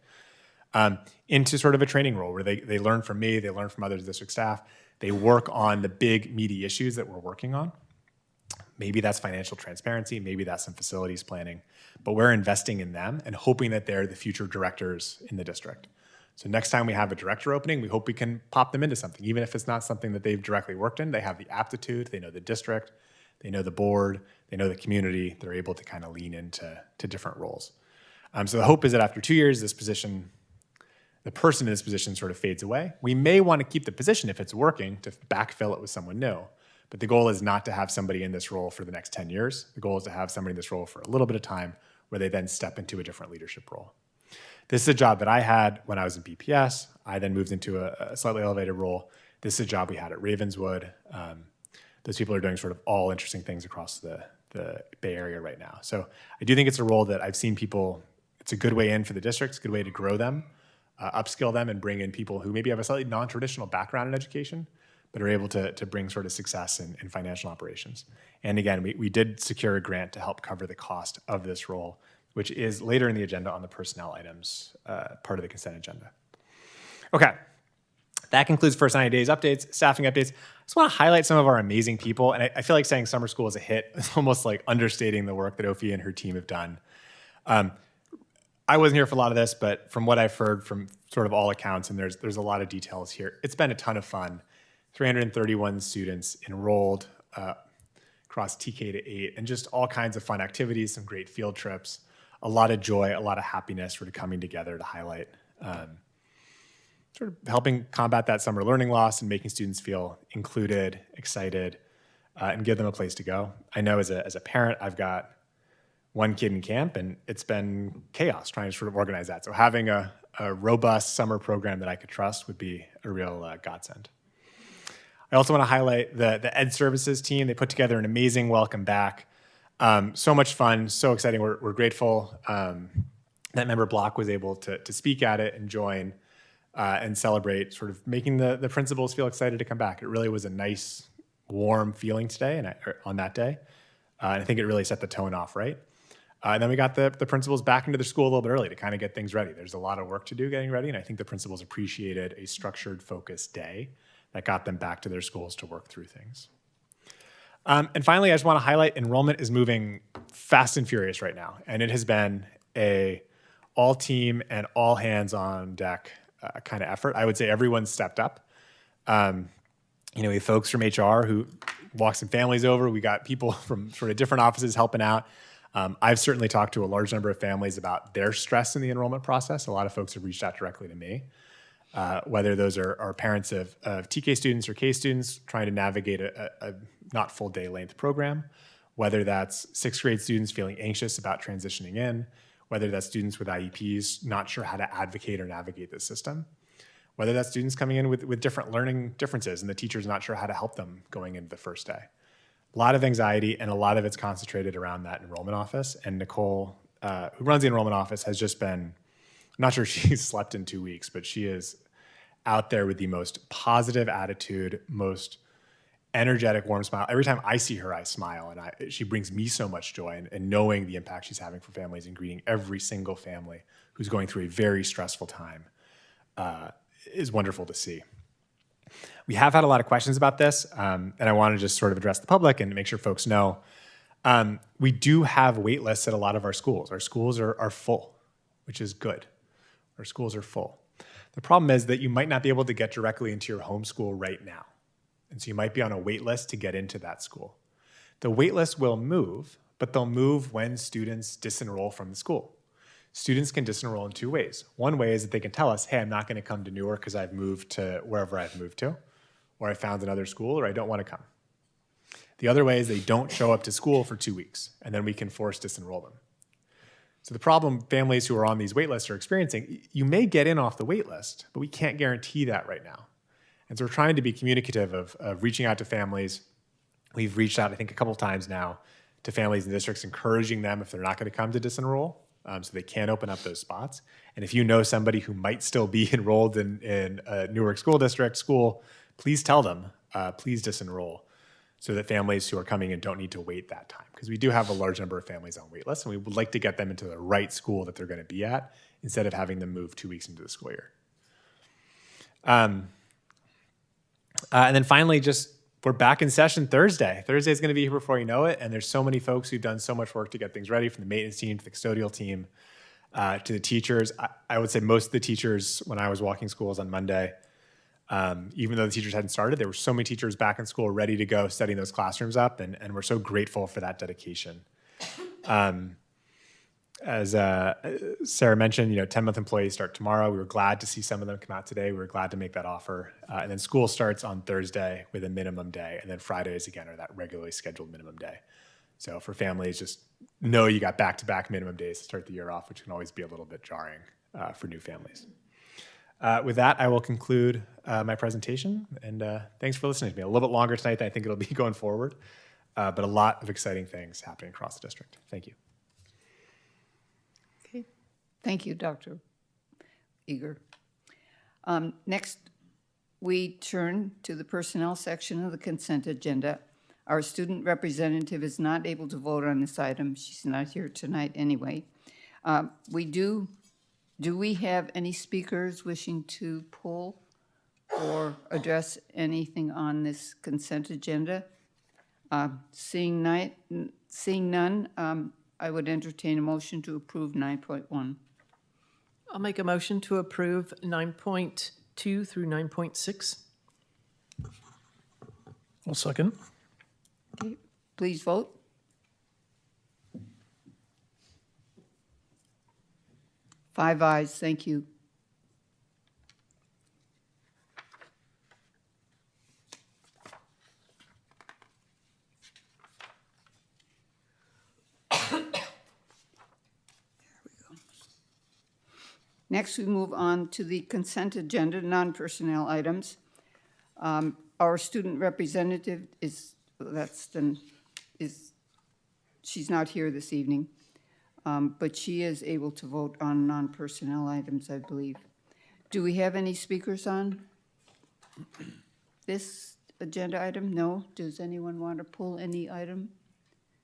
F: into sort of a training role where they learn from me, they learn from other district staff, they work on the big meaty issues that we're working on. Maybe that's financial transparency, maybe that's some facilities planning, but we're investing in them and hoping that they're the future directors in the district. So next time we have a director opening, we hope we can pop them into something. Even if it's not something that they've directly worked in, they have the aptitude, they know the district, they know the board, they know the community, they're able to kind of lean into different roles. So the hope is that after 2 years, this position, the person in this position sort of fades away. We may want to keep the position if it's working to backfill it with someone new. But the goal is not to have somebody in this role for the next 10 years. The goal is to have somebody in this role for a little bit of time where they then step into a different leadership role. This is a job that I had when I was in BPS. I then moved into a slightly elevated role. This is a job we had at Ravenswood. Those people are doing sort of all interesting things across the Bay Area right now. So I do think it's a role that I've seen people, it's a good way in for the district. It's a good way to grow them, upskill them, and bring in people who maybe have a slightly non-traditional background in education, but are able to bring sort of success in financial operations. And again, we did secure a grant to help cover the cost of this role, which is later in the agenda on the personnel items, part of the consent agenda. Okay, that concludes first 90 days updates, staffing updates. I just want to highlight some of our amazing people, and I feel like saying summer school is a hit is almost like understating the work that Ophi and her team have done. I wasn't here for a lot of this, but from what I've heard from sort of all accounts, and there's a lot of details here, it's been a ton of fun. 331 students enrolled across TK to 8, and just all kinds of fun activities, some great field trips, a lot of joy, a lot of happiness sort of coming together to highlight, sort of helping combat that summer learning loss and making students feel included, excited, and give them a place to go. I know as a parent, I've got one kid in camp, and it's been chaos trying to sort of organize that. So having a robust summer program that I could trust would be a real godsend. I also want to highlight the Ed Services team. They put together an amazing welcome back. So much fun, so exciting. We're grateful that member Block was able to speak at it and join and celebrate, sort of making the principals feel excited to come back. It really was a nice, warm feeling today and on that day. And I think it really set the tone off right. And then we got the principals back into their school a little bit early to kind of get things ready. There's a lot of work to do getting ready, and I think the principals appreciated a structured, focused day that got them back to their schools to work through things. And finally, I just want to highlight enrollment is moving fast and furious right now. And it has been a all team and all hands on deck kind of effort. I would say everyone stepped up. We have folks from HR who walked some families over. We got people from sort of different offices helping out. I've certainly talked to a large number of families about their stress in the enrollment process. A lot of folks have reached out directly to me. whether those are parents of TK students or K students trying to navigate a not full day length program, whether that's sixth grade students feeling anxious about transitioning in, whether that's students with IEPs not sure how to advocate or navigate the system, whether that's students coming in with different learning differences and the teacher's not sure how to help them going into the first day. A lot of anxiety, and a lot of it's concentrated around that enrollment office. And Nicole, who runs the enrollment office, has just been, I'm not sure she's slept in 2 weeks, but she is out there with the most positive attitude, most energetic, warm smile. Every time I see her, I smile, and she brings me so much joy. And knowing the impact she's having for families and greeting every single family who's going through a very stressful time is wonderful to see. We have had a lot of questions about this, and I want to just sort of address the public and make sure folks know. We do have wait lists at a lot of our schools. Our schools are full, which is good. Our schools are full. The problem is that you might not be able to get directly into your home school right now. And so you might be on a wait list to get into that school. The wait list will move, but they'll move when students disenroll from the school. Students can disenroll in 2 ways. One way is that they can tell us, hey, I'm not going to come to Newark because I've moved to wherever I've moved to, or I found another school, or I don't want to come. The other way is they don't show up to school for 2 weeks, and then we can force disenroll them. So the problem families who are on these wait lists are experiencing, you may get in off the wait list, but we can't guarantee that right now. And so we're trying to be communicative of reaching out to families. We've reached out, I think, a couple times now to families and districts, encouraging them if they're not going to come to disenroll, so they can open up those spots. And if you know somebody who might still be enrolled in a Newark school district school, please tell them, please disenroll, so that families who are coming in don't need to wait that time. Because we do have a large number of families on wait lists, and we would like to get them into the right school that they're going to be at instead of having them move 2 weeks into the school year. And then finally, we're back in session Thursday. Thursday is going to be here before you know it, and there's so many folks who've done so much work to get things ready, from the maintenance team to the custodial team to the teachers. I would say most of the teachers, when I was walking schools on Monday, even though the teachers hadn't started, there were so many teachers back in school ready to go, setting those classrooms up, and we're so grateful for that dedication. As Sarah mentioned, 10-month employees start tomorrow. We were glad to see some of them come out today. We were glad to make that offer. And then school starts on Thursday with a minimum day, and then Fridays again are that regularly scheduled minimum day. So for families, just know you got back-to-back minimum days to start the year off, which can always be a little bit jarring for new families. With that, I will conclude my presentation, and thanks for listening to me. A little bit longer tonight than I think it'll be going forward, but a lot of exciting things happening across the district. Thank you.
A: Okay. Thank you, Dr. Eager. Next, we turn to the personnel section of the consent agenda. Our student representative is not able to vote on this item. She's not here tonight anyway. Do we have any speakers wishing to pull or address anything on this consent agenda? Seeing none, I would entertain a motion to approve 9.1.
G: I'll make a motion to approve 9.2 through 9.6.
I: I'll second.
A: Okay, please vote. Five ayes, thank you. Next, we move on to the consent agenda, non-personnel items. Our student representative she's not here this evening, but she is able to vote on non-personnel items, I believe. Do we have any speakers on this agenda item? No? Does anyone want to pull any item?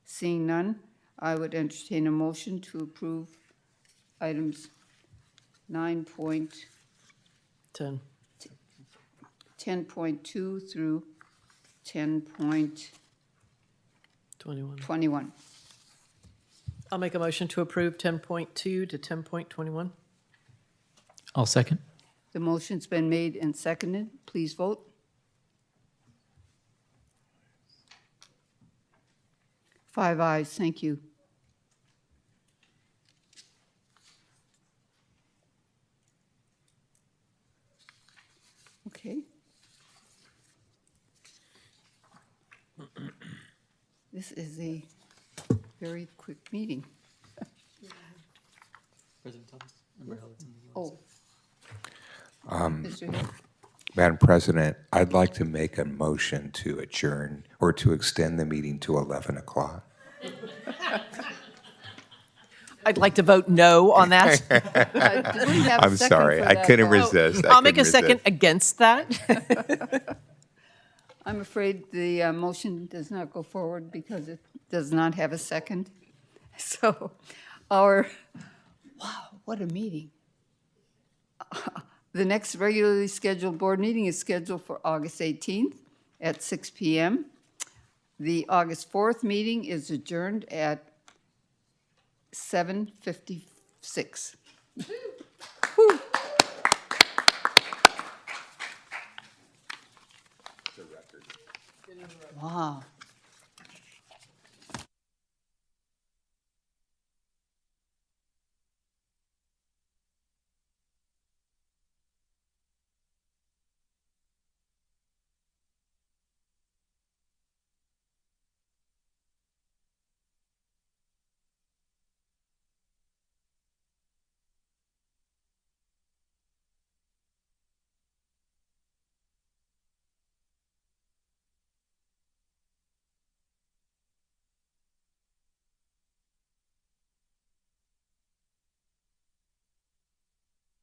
A: Seeing none, I would entertain a motion to approve items
G: 10.
A: 10.2 through 10.21.
G: 21. I'll make a motion to approve 10.2 to 10.21.
H: I'll second.
A: The motion's been made and seconded. Please vote. Five ayes, thank you. is a very quick meeting.
H: President Thomas, Member Hellerton.
A: Oh.
L: Um,
A: Mr. Hill?
L: Madam President, I'd like to make a motion to adjourn or to extend the meeting to 11 o'clock.
G: I'd like to vote no on that.
A: Do we have a
L: I'm
A: second
L: sorry,
A: for
L: I
A: that,
L: couldn't
A: though?
L: resist. I
G: I'll make a
L: couldn't
G: second
L: resist.
G: against that.
A: I'm afraid the motion does not go forward because it does not have a second. So wow, what a meeting. The next regularly scheduled board meeting is scheduled for August 18th at 6 p.m. The August 4th meeting is adjourned at 7:56. Wow.